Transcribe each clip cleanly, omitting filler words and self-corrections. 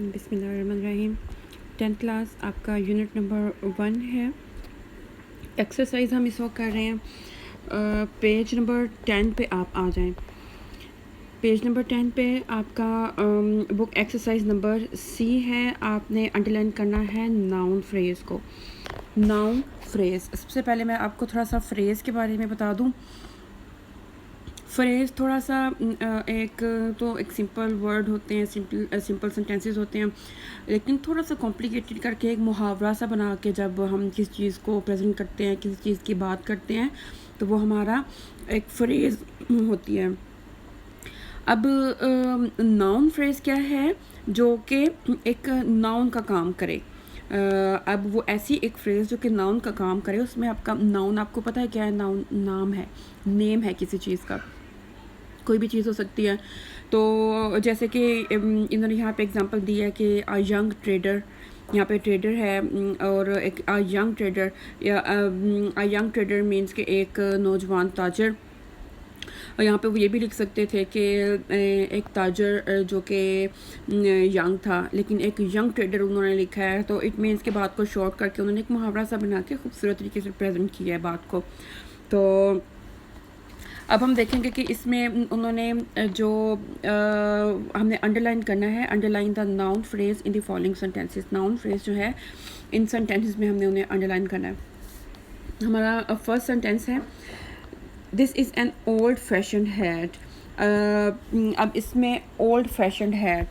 बिस्मिल्लाहिर्रहमानिर्रहीम। 10th class आपका unit number 1 है। एक्सरसाइज हम इस वक्त कर रहे हैं। पेज नंबर 10 पे आप आ जाएं। पेज नंबर 10 पे आपका बुक एक्सरसाइज नंबर सी है। आपने अंडरलाइन करना है नाउन फ्रेज़ को। नाउन फ्रेज़, सबसे पहले मैं आपको थोड़ा सा फ्रेज़ के बारे में बता दूं। फ्रेज़ थोड़ा सा एक सिंपल वर्ड होते हैं, सिंपल सेंटेंसेस होते हैं, लेकिन थोड़ा सा कॉम्प्लिकेटेड करके एक मुहावरा सा बना के जब हम किसी चीज़ को प्रेजेंट करते हैं, किसी चीज़ की बात करते हैं, तो वो हमारा एक फ्रेज़ होती है। अब नाउन फ्रेज़ क्या है? जो कि एक नाउन का काम करे। अब वो ऐसी एक फ्रेज़ जो कि नाउन का काम करे, उसमें आपका नाउन आपको पता है क्या है? नाउन नाम है, नेम है किसी चीज़ का, कोई भी चीज़ हो सकती है। तो जैसे कि इन्होंने यहाँ पे एग्जांपल दिया है कि अ यंग ट्रेडर, यहाँ पे ट्रेडर है और एक अ यंग ट्रेडर, या अ यंग ट्रेडर मीन्स कि एक नौजवान ताजर। और यहाँ पे वो ये भी लिख सकते थे कि एक ताजर जो कि यंग था, लेकिन एक यंग ट्रेडर उन्होंने लिखा है, तो इट मीन्स के बात को शॉर्ट करके उन्होंने एक मुहावरा सा बना के खूबसूरत तरीके से प्रेजेंट किया है बात को। तो अब हम देखेंगे कि इसमें उन्होंने जो हमने अंडरलाइन करना है, underline the noun phrase in the following sentences. Noun phrase जो है इन सेंटेंसेस में हमने उन्हें अंडरलाइन करना है। हमारा फर्स्ट सेंटेंस है, this is an old fashion hat. अब इसमें ओल्ड फैशन हैट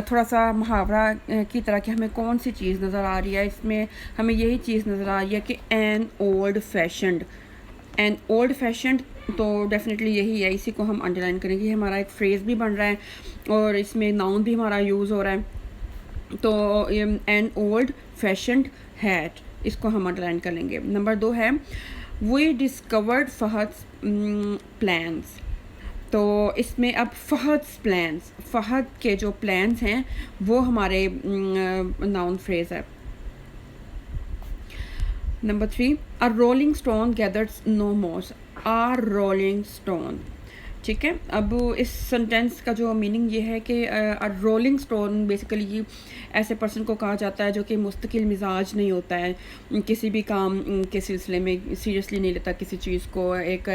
थोड़ा सा मुहावरा की तरह कि हमें कौन सी चीज़ नज़र आ रही है? इसमें हमें यही चीज़ नज़र आ रही है कि an old fashioned, and old fashioned, तो डेफिनेटली यही है, इसी को हम अंडरलाइन करेंगे। हमारा एक फ्रेज़ भी बन रहा है और इसमें नाउन भी हमारा यूज़ हो रहा है। तो एन ओल्ड फैशनड हैट, इसको हम अंडरलाइन कर लेंगे। नंबर 2 है, वी डिस्कवर्ड फहद्स प्लान्स। तो इसमें अब फहद्स प्लान्स, फहद के जो प्लान्स हैं वो हमारे नाउन फ्रेज़ है। नंबर 3, अ रोलिंग स्टोन गैदर्स नो मोस। आ रोलिंग स्टोन, ठीक है। अब इस सेंटेंस का जो मीनिंग ये है कि अ रोलिंग स्टोन बेसिकली ऐसे पर्सन को कहा जाता है जो कि मुस्तकिल मिजाज नहीं होता है, किसी भी काम के सिलसिले में सीरियसली नहीं लेता किसी चीज़ को। एक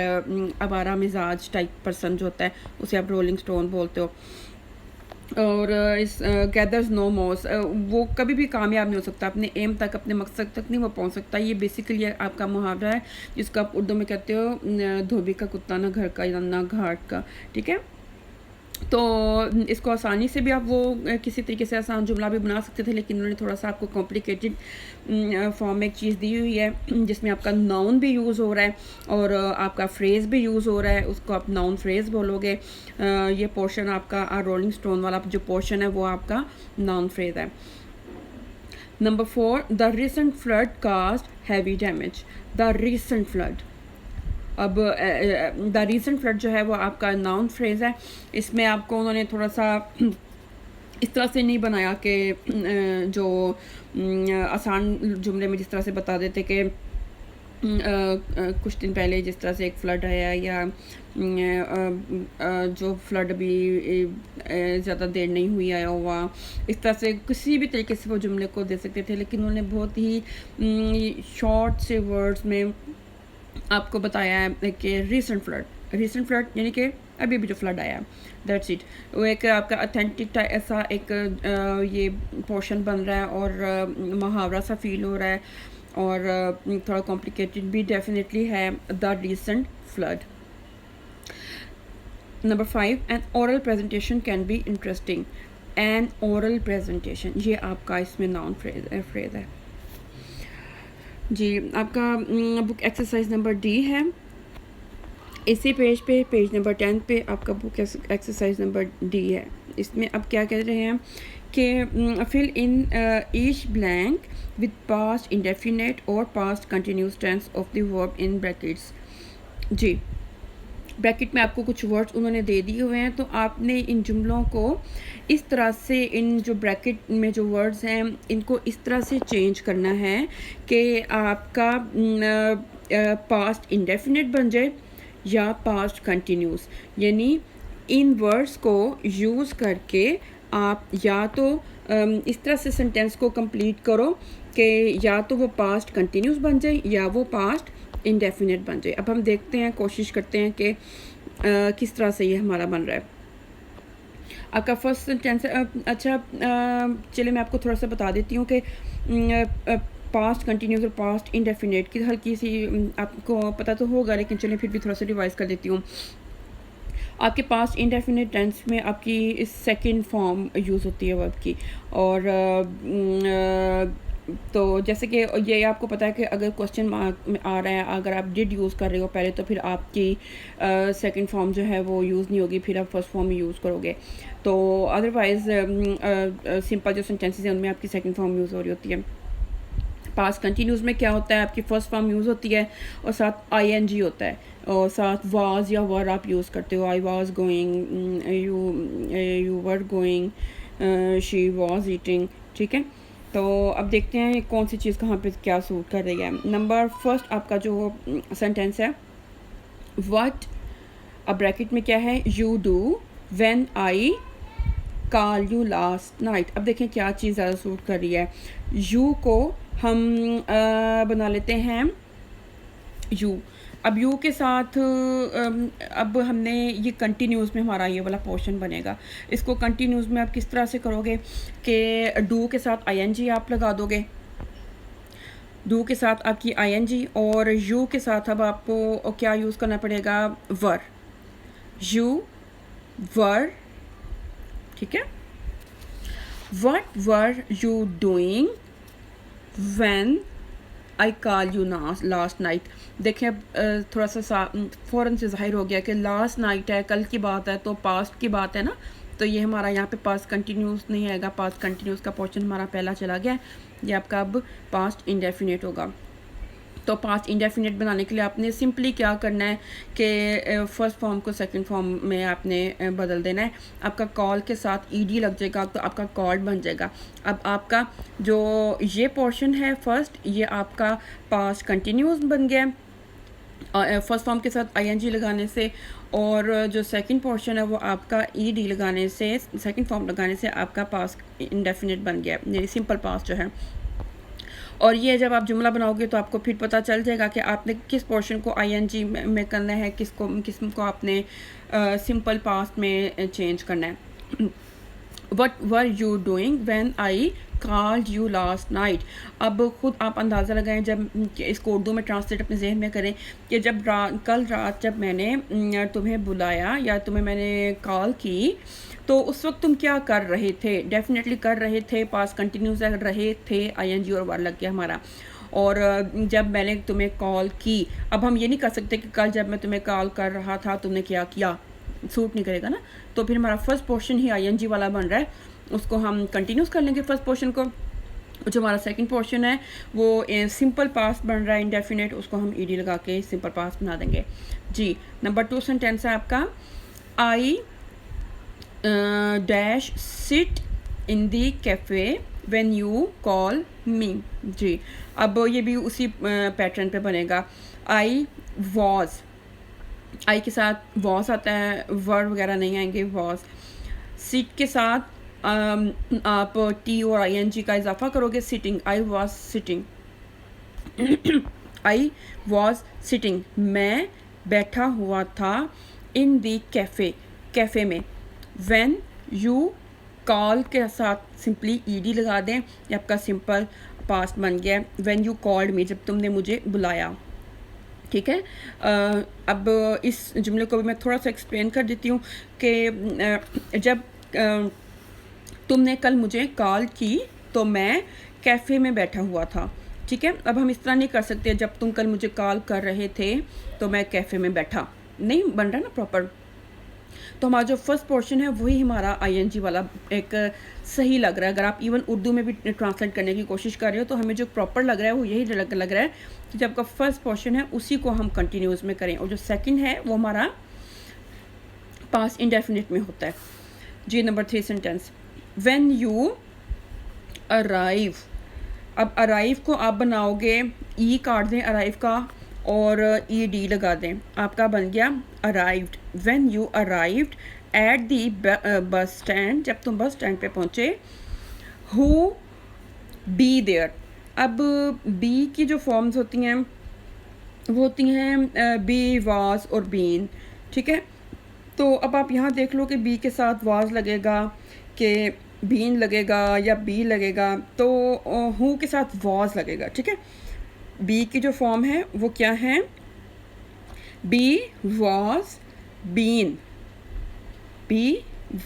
आवारा मिजाज टाइप पर्सन जो होता है उसे आप रोलिंग स्टोन बोलते हो। और इस गैदर्स नो मोस, वो कभी भी कामयाब नहीं हो सकता, अपने एम तक, अपने मकसद तक नहीं वो पहुंच सकता। ये बेसिकली आपका मुहावरा है जिसको आप उर्दू में कहते हो धोबी का कुत्ता ना घर का ना घाट का, ठीक है। तो इसको आसानी से भी आप वो किसी तरीके से आसान जुमला भी बना सकते थे, लेकिन उन्होंने थोड़ा सा आपको कॉम्प्लिकेटेड फॉर्म में एक चीज़ दी हुई है जिसमें आपका नाउन भी यूज़ हो रहा है और आपका फ्रेज़ भी यूज़ हो रहा है, उसको आप नाउन फ्रेज़ बोलोगे। ये पोर्शन आपका रोलिंग स्टोन वाला जो पोर्शन है वो आपका नाउन फ्रेज़ है। Number 4, the recent flood cast heavy damage. The recent flood, अब द रीसेंट फ्लड जो है वो आपका नाउन फ्रेज़ है। इसमें आपको उन्होंने थोड़ा सा इस तरह से नहीं बनाया कि जो आसान जुमले में जिस तरह से बता देते कि कुछ दिन पहले जिस तरह से एक फ़्लड आया, या जो फ्लड अभी ज़्यादा देर नहीं हुई आया हुआ, इस तरह से किसी भी तरीके से वो जुमले को दे सकते थे, लेकिन उन्होंने बहुत ही शॉर्ट से वर्ड्स में आपको बताया है कि रीसेंट फ्लड यानी कि अभी भी जो फ्लड आया, दैट्स इट। वो एक आपका ऑथेंटिक ऐसा एक ये पोर्शन बन रहा है और मुहावरा सा फील हो रहा है और थोड़ा कॉम्प्लिकेटेड भी डेफिनेटली है, the recent flood. Number 5, N oral presentation can be interesting. N oral presentation, ये आपका इसमें नाउन फ्रेज है जी। आपका बुक एक्सरसाइज नंबर डी है। इसी पेज पे, पेज नंबर 10 पे आपका बुक एक्सरसाइज नंबर डी है। इसमें अब क्या कह रहे हैं कि fill in each blank with past indefinite और past continuous tense of the verb in brackets. जी, ब्रैकेट में आपको कुछ वर्ड्स उन्होंने दे दिए हुए हैं, तो आपने इन जुमलों को इस तरह से, इन जो ब्रैकेट में जो वर्ड्स हैं इनको इस तरह से चेंज करना है कि आपका पास्ट इंडेफिनेट बन जाए या पास्ट कंटिन्यूस, यानी इन वर्ड्स को यूज़ करके आप या तो इस तरह से सेंटेंस को कंप्लीट करो कि या तो वो पास्ट कंटिन्यूस बन जाए या वो पास्ट इंडेफिनिट बन जाए। अब हम देखते हैं, कोशिश करते हैं कि किस तरह से ये हमारा बन रहा है। आपका फर्स्ट सेंटेंस अच्छा, चलिए मैं आपको थोड़ा सा बता देती हूँ कि पास्ट कंटिन्यूस और पास्ट इंडेफिनिट की हल्की सी आपको पता तो होगा, लेकिन चलिए फिर भी थोड़ा सा रिवाइज कर देती हूँ। आपके पास इंडेफिनिट टेंस में आपकी सेकंड फॉर्म यूज़ होती है वर्ब की, और तो जैसे कि ये आपको पता है कि अगर क्वेश्चन मार्क में आ रहा है, अगर आप डिड यूज़ कर रहे हो पहले, तो फिर आपकी सेकंड फॉर्म जो है वो यूज़ नहीं होगी, फिर आप फर्स्ट फॉर्म यूज़ करोगे। तो अदरवाइज़ सिंपल जो सेंटेंसेस हैं उनमें आपकी सेकंड फॉर्म यूज़ हो रही होती है। पास्ट कंटिन्यूस में क्या होता है, आपकी फर्स्ट फॉर्म यूज़ होती है और साथ आईएनजी होता है, और साथ वाज या वर आप यूज़ करते हो। I was going, you were going, she was eating. ठीक है, तो अब देखते हैं कौन सी चीज़ कहाँ पे क्या सूट कर रही है। नंबर फर्स्ट आपका जो सेंटेंस है, व्हाट, अब ब्रैकेट में क्या है, you do when I call you last night. अब देखें क्या चीज़ ज़्यादा सूट कर रही है। यू को हम बना लेते हैं यू। अब यू के साथ अब हमने ये कंटिन्यूस में हमारा ये वाला पोर्शन बनेगा। इसको कंटिन्यूस में आप किस तरह से करोगे कि डू के साथ आईएनजी आप लगा दोगे, डू के साथ आपकी आईएनजी, और यू के साथ अब आपको क्या यूज़ करना पड़ेगा, वर, यू वर। ठीक है, what were you doing when I call you last night. देखें अब थोड़ा सा फ़ौरन से ज़ाहिर हो गया कि लास्ट नाइट है, कल की बात है, तो पास्ट की बात है ना, तो ये हमारा यहाँ पे पास्ट कंटिन्यूस नहीं आएगा। पास्ट कंटिन्यूस का पोर्शन हमारा पहला चला गया, ये आपका अब पास्ट इंडेफिनिट होगा। तो पास्ट इंडेफिनिट बनाने के लिए आपने सिंपली क्या करना है कि फर्स्ट फॉर्म को सेकंड फॉर्म में आपने बदल देना है। आपका कॉल के साथ ईडी लग जाएगा तो आपका कॉल्ड बन जाएगा। अब आपका जो ये पोर्शन है फर्स्ट, ये आपका पास्ट कंटिन्यूस बन गया फर्स्ट फॉर्म के साथ आईएनजी लगाने से, और जो सेकंड पोर्शन है वो आपका ईडी लगाने से, सेकंड फॉर्म लगाने से आपका पास्ट इंडेफिनिट बन गया, यानी सिंपल पास्ट जो है। और ये जब आप जुमला बनाओगे तो आपको फिर पता चल जाएगा कि आपने किस पोर्शन को आईएनजी में करना है, किसको आपने सिंपल पास्ट में चेंज करना है। What were you doing when I called you last night? अब खुद आप अंदाज़ा लगाएं, जब इसको उर्दू में ट्रांसलेट अपने जहन में करें कि जब कल रात जब मैंने तुम्हें बुलाया या तुम्हें मैंने कॉल की, तो उस वक्त तुम क्या कर रहे थे। डेफिनेटली कर रहे थे, पास्ट कंटिन्यूस रहे थे, आईएनजी और वर लग गया हमारा। और जब मैंने तुम्हें कॉल की, अब हम ये नहीं कर सकते कि कल जब मैं तुम्हें कॉल कर रहा था तुमने क्या किया, सूट नहीं करेगा ना। तो फिर हमारा फर्स्ट पोर्शन ही आईएनजी वाला बन रहा है, उसको हम कंटिन्यूस कर लेंगे फर्स्ट पोर्शन को। जो हमारा सेकंड पोर्शन है वो सिंपल पास्ट बन रहा है इंडेफिनिट, उसको हम ईडी लगा के सिंपल पास्ट बना देंगे जी। नंबर 2 सेंटेंस है आपका, I dash sit in the cafe when you call me जी। अब ये भी उसी पैटर्न पे बनेगा। आई वॉज, आई के साथ वॉस आता है, वर्ड वगैरह नहीं आएंगे, वॉस। सिट के साथ आप टी और आईएनजी का इजाफा करोगे, sitting, I was sitting, I was sitting, मैं बैठा हुआ था, इन दी कैफ़े, कैफ़े में। व्हेन यू कॉल के साथ सिंपली ईडी लगा दें, ये आपका सिंपल पास्ट बन गया। व्हेन यू कॉल्ड मी, जब तुमने मुझे बुलाया। ठीक है, अब इस जुमले को भी मैं थोड़ा सा एक्सप्लेन कर देती हूँ कि जब तुमने कल मुझे कॉल की तो मैं कैफ़े में बैठा हुआ था। ठीक है, अब हम इस तरह नहीं कर सकते जब तुम कल मुझे कॉल कर रहे थे तो मैं कैफ़े में बैठा, नहीं बन रहा ना प्रॉपर। तो हमारा जो फर्स्ट पोर्शन है वही हमारा आईएनजी वाला एक सही लग रहा है। अगर आप इवन उर्दू में भी ट्रांसलेट करने की कोशिश कर रहे हो तो हमें जो प्रॉपर लग रहा है वो यही लग रहा है कि जब आपका फर्स्ट पोर्शन है उसी को हम कंटिन्यूस में करें, और जो सेकंड है वो हमारा पास्ट इंडेफिनिट में होता है जी। Number 3 sentence, when you arrive. अब अराइव को आप बनाओगे, ई काट दें अराइव का और ई डी लगा दें, आपका बन गया arrived. When you arrived at the bus stand, जब तुम बस स्टैंड पे पहुँचे, हु बी देयर। अब बी की जो फॉर्म्स होती हैं वो होती हैं बी, वाज और बीन, ठीक है। तो अब आप यहाँ देख लो कि बी के साथ वाज लगेगा कि बीन लगेगा या बी लगेगा, तो हु के साथ वाज लगेगा, ठीक है। बी की जो फॉर्म है वो क्या है, be was been, be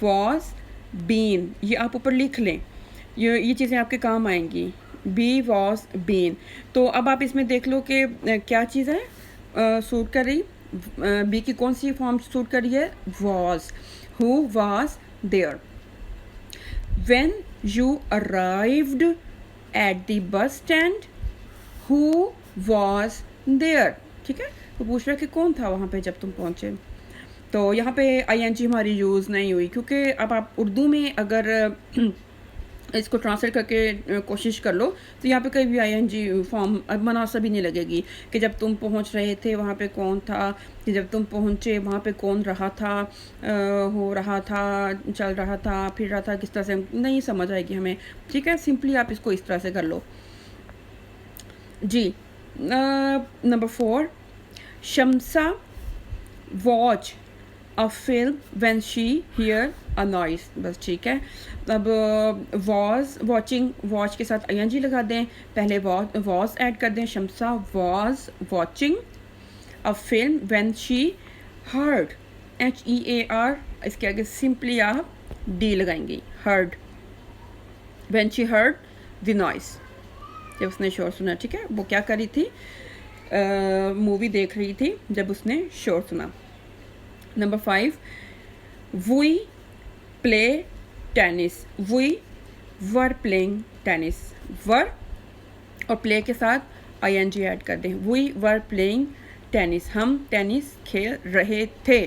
was been, ये आप ऊपर लिख लें, ये चीज़ें आपके काम आएंगी, बी वॉज बीन। तो अब आप इसमें देख लो कि क्या चीज़ है सूट कर रही, बी की कौन सी फॉर्म सूट कर रही है, was, who was there. When you arrived at the bus stand, who was there, ठीक है। तो पूछ रहा है कि कौन था वहाँ पे जब तुम पहुँचे। तो यहाँ पे आईएनजी हमारी यूज़ नहीं हुई, क्योंकि अब आप उर्दू में अगर इसको ट्रांसलेट करके कोशिश कर लो तो यहाँ पे कहीं भी आईएनजी फॉर्म अब मुनासिब ही नहीं लगेगी कि जब तुम पहुँच रहे थे वहाँ पे कौन था, कि जब तुम पहुँचे वहाँ पे कौन रहा था, हो रहा था, चल रहा था, फिर रहा था, किस तरह से, नहीं समझ आएगी हमें, ठीक है। सिंपली आप इसको इस तरह से कर लो जी। Number 4, Shamsa watch a film when she hear a noise, बस ठीक है। अब वॉज, वॉचिंग, वॉच के साथ आईएनजी लगा दें, पहले वॉज ऐड कर दें, Shamsa was watching a film when she heard, HEAR, इसके आगे सिंपली आप डी लगाएंगी, heard, when she heard the noise, जब उसने शोर सुना, ठीक है। वो क्या कर रही थी, मूवी देख रही थी जब उसने शोर सुना। Number 5, we play tennis, we were playing tennis, were और प्ले के साथ आईएनजी ऐड कर दें, वी वर प्लेइंग टेनिस, हम टेनिस खेल रहे थे।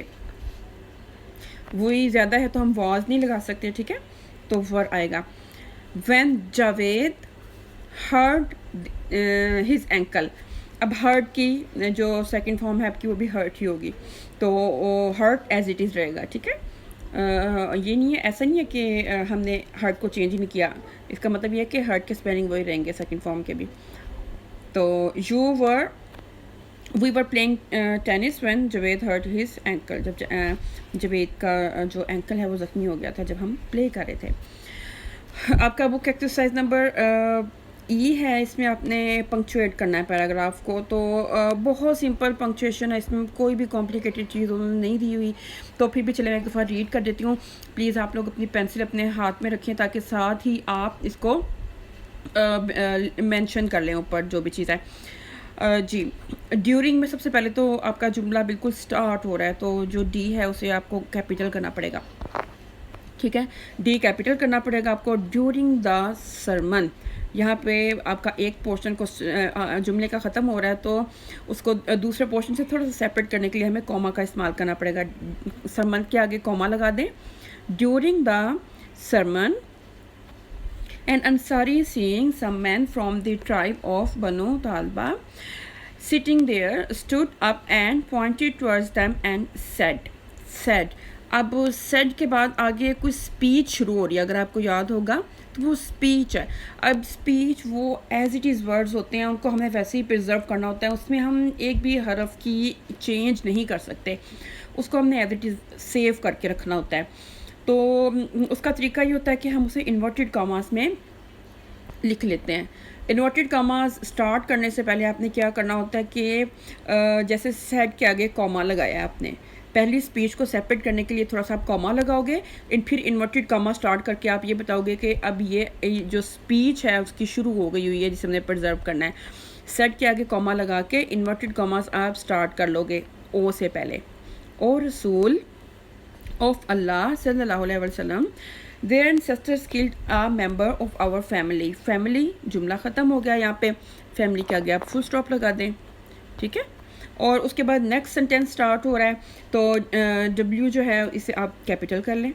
वी ज़्यादा है तो हम वॉज नहीं लगा सकते, ठीक है, तो वर आएगा। When Javed hurt his ankle, अब हर्ट की जो सेकंड फॉर्म है आपकी वो भी हर्ट ही होगी, तो हर्ट एज इट इज़ रहेगा, ठीक है। ये नहीं है, ऐसा नहीं है कि हमने हर्ट को चेंज नहीं किया, इसका मतलब ये है कि हर्ट के स्पेलिंग वही रहेंगे सेकंड फॉर्म के भी। तो we were playing tennis when Javed hurt his ankle, जब जावेद का जो एंकल है वो ज़ख्मी हो गया था जब हम प्ले कर रहे थे। आपका बुक एक्सरसाइज नंबर ई है, इसमें आपने पंक्चुएट करना है पैराग्राफ को, तो बहुत सिंपल पंक्चुएशन है, इसमें कोई भी कॉम्प्लिकेटेड चीज़ उन्होंने नहीं दी हुई, तो फिर भी चले मैं एक दफ़ा रीड कर देती हूँ। प्लीज़ आप लोग अपनी पेंसिल अपने हाथ में रखें ताकि साथ ही आप इसको मेंशन कर लें ऊपर जो भी चीज़ है। जी, ड्यूरिंग में सबसे पहले तो आपका जुमला बिल्कुल स्टार्ट हो रहा है, तो जो डी है उसे आपको कैपिटल करना पड़ेगा, ठीक है, डी कैपिटल करना पड़ेगा आपको। ड्यूरिंग द सरमन, यहाँ पे आपका एक पोर्शन को जुमले का ख़त्म हो रहा है तो उसको दूसरे पोर्शन से थोड़ा सा सेपरेट करने के लिए हमें कॉमा का इस्तेमाल करना पड़ेगा, सरमन के आगे कॉमा लगा दें। During the sermon an Ansari seeing some man from the tribe of Banu Talba sitting there stood up and pointed towards them and said. अब सेड के बाद आगे कोई स्पीच शुरू हो रही है, अगर आपको याद होगा तो वो स्पीच है। अब स्पीच वो एज इट इज़ वर्ड्स होते हैं, उनको हमें वैसे ही प्रिजर्व करना होता है, उसमें हम एक भी हरफ की चेंज नहीं कर सकते, उसको हमने एज इट इज़ सेव करके रखना होता है। तो उसका तरीका ये होता है कि हम उसे इन्वर्टेड कॉमास में लिख लेते हैं। इन्वर्टेड कॉमास स्टार्ट करने से पहले आपने क्या करना होता है कि जैसे सेड के आगे कॉमा लगाया आपने, पहली स्पीच को सेपरेट करने के लिए थोड़ा सा आप कॉमा लगाओगे, फिर इन्वर्टेड कॉमा स्टार्ट करके आप ये बताओगे कि अब ये जो स्पीच है उसकी शुरू हो गई हुई है जिसे हमने प्रिजर्व करना है। सेट के आगे कॉमा लगा के इन्वर्टेड कॉमास आप स्टार्ट कर लोगे ओ से पहले। ओ रसूल ऑफ अल्लाह सल्लल्लाहु अलैहि वसल्लम their ancestors killed a member of our family, family जुमला ख़त्म हो गया, यहाँ पे फैमिली के आगे आप फुल स्टॉप लगा दें, ठीक है। और उसके बाद नेक्स्ट सेंटेंस स्टार्ट हो रहा है तो डब्ल्यू जो है इसे आप कैपिटल कर लें।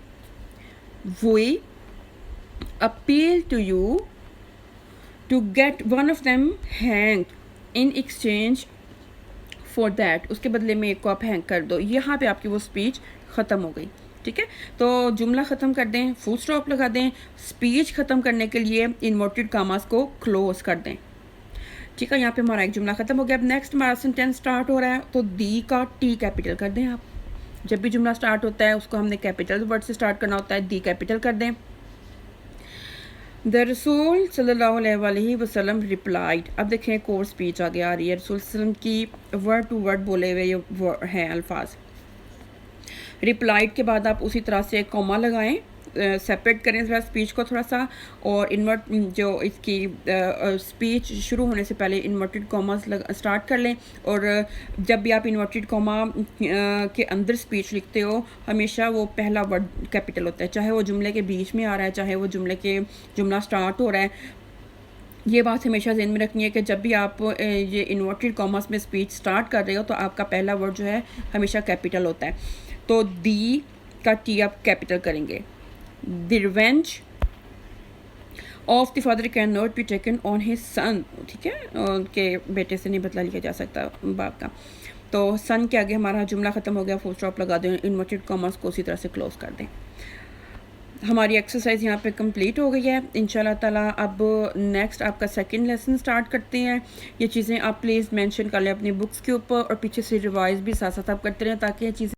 We appeal to you to get one of them hang in exchange for that, उसके बदले में एक को आप हैंग कर दो। यहाँ पे आपकी वो स्पीच ख़त्म हो गई, ठीक है। तो जुमला ख़त्म कर दें, फुल स्टॉप लगा दें, स्पीच ख़त्म करने के लिए इन्वर्टेड कामास को क्लोज कर दें। ठीक है, यहाँ पे हमारा एक जुमला ख़त्म हो गया। अब नेक्स्ट हमारा सेंटेंस स्टार्ट हो रहा है, तो दी का टी कैपिटल कर दें आप। जब भी जुमला स्टार्ट होता है उसको हमने कैपिटल वर्ड से स्टार्ट करना होता है, दी कैपिटल कर दें। द रसूल सल्लल्लाहु अलैहि वसल्लम रिप्लाइड। अब देखें कोर स्पीच आगे आ रही है, रसूल सल्लम की वर्ड टू वर्ड बोले हुए ये हैं अल्फाज। रिप्लाइड के बाद आप उसी तरह से एक कॉमा लगाएं, सेपरेट करें थोड़ा स्पीच को थोड़ा सा, और इन्वर्ट जो इसकी स्पीच शुरू होने से पहले इन्वर्टेड कॉमास स्टार्ट कर लें। और जब भी आप इन्वर्टेड कॉमा के अंदर स्पीच लिखते हो हमेशा वो पहला वर्ड कैपिटल होता है, चाहे वो जुमले के बीच में आ रहा है, चाहे वो जुमला स्टार्ट हो रहा है। ये बात हमेशा ज़हन में रखनी है कि जब भी आप ये इन्वर्टेड कॉमास में स्पीच स्टार्ट कर रहे हो तो आपका पहला वर्ड जो है हमेशा कैपिटल होता है। तो दी का टी आप कैपिटल करेंगे। The revenge of the father can not be taken on his son, ठीक है, उनके बेटे से नहीं बदला लिया जा सकता बाप का। तो सन के आगे हमारा जुमला ख़त्म हो गया, फुल स्टॉप लगा दें, इन्वर्टेड कॉमास को उसी तरह से क्लोज कर दें। हमारी एक्सरसाइज यहाँ पे कंप्लीट हो गई है। इंशाल्लाह ताला अब नेक्स्ट आपका सेकंड लेसन स्टार्ट करते हैं। ये चीज़ें आप प्लीज़ मेंशन कर लें अपनी बुक्स के ऊपर, और पीछे से रिवाइज भी साथ साथ आप करते रहें ताकि ये चीज़ें